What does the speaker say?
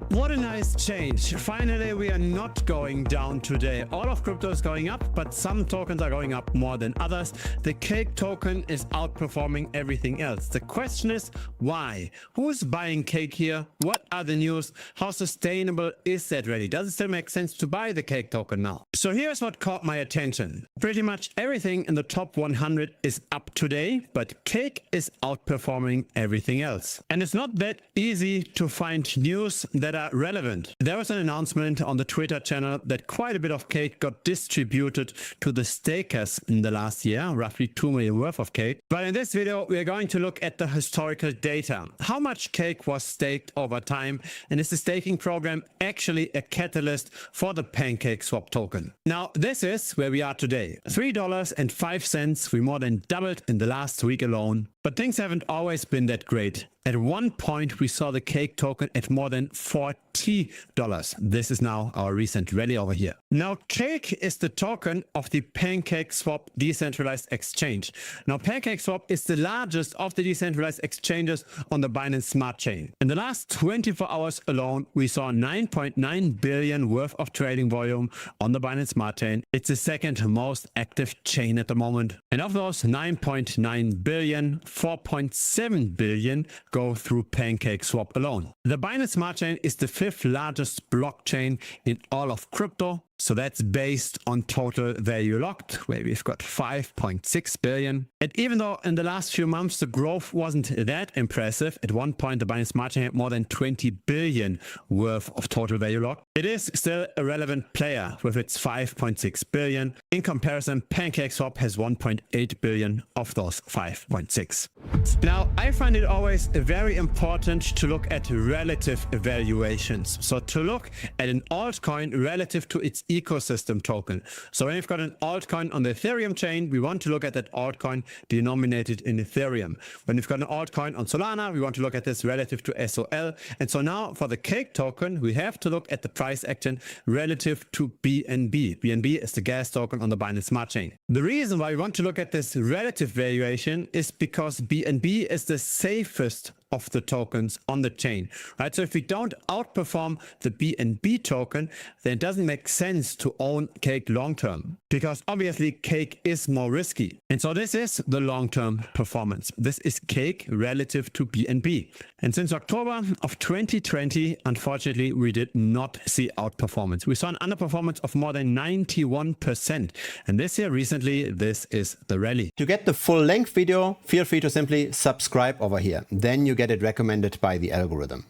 What a nice change. Finally, we are not going down today. All of crypto is going up, but some tokens are going up more than others. The Cake token is outperforming everything else. The question is, why? Who's buying Cake here? What are the news? How sustainable is that really? Does it still make sense to buy the Cake token now? So here's what caught my attention. Pretty much everything in the top 100 is up today, but Cake is outperforming everything else. And it's not that easy to find news that are relevant. There was an announcement on the Twitter channel that quite a bit of Cake got distributed to the stakers in the last year, roughly 2 million worth of Cake. But in this video, we are going to look at the historical data. How much Cake was staked over time, and is the staking program actually a catalyst for the PancakeSwap token? Now, this is where we are today. $3.05, we more than doubled in the last week alone. But things haven't always been that great. At one point, we saw the Cake token at more than $40. This is now our recent rally over here. Now, Cake is the token of the PancakeSwap decentralized exchange. Now, PancakeSwap is the largest of the decentralized exchanges on the Binance Smart Chain. In the last 24 hours alone, we saw 9.9 billion worth of trading volume on the Binance Smart Chain. It's the second most active chain at the moment. And of those 9.9 billion, 4.7 billion go through PancakeSwap alone. The Binance Smart Chain is the 5th largest blockchain in all of crypto. So that's based on total value locked, where we've got 5.6 billion. And even though in the last few months the growth wasn't that impressive, at one point the Binance Smart Chain had more than 20 billion worth of total value locked, it is still a relevant player with its 5.6 billion. In comparison, PancakeSwap has 1.8 billion of those 5.6. Now, I find it always very important to look at relative evaluations. So to look at an altcoin relative to its ecosystem token. So when you've got an altcoin on the Ethereum chain, we want to look at that altcoin denominated in Ethereum. When you've got an altcoin on Solana, we want to look at this relative to SOL. And so now for the Cake token, we have to look at the price action relative to BNB. BNB is the gas token on the Binance Smart Chain. The reason why we want to look at this relative valuation is because BNB is the safest of the tokens on the chain, right? So if we don't outperform the BNB token, then it doesn't make sense to own Cake long term, because obviously Cake is more risky. And so this is the long-term performance. This is Cake relative to BNB. And since October of 2020, unfortunately, we did not see outperformance. We saw an underperformance of more than 91%. And this year recently, this is the rally. To get the full length video, feel free to simply subscribe over here. Then you get it recommended by the algorithm.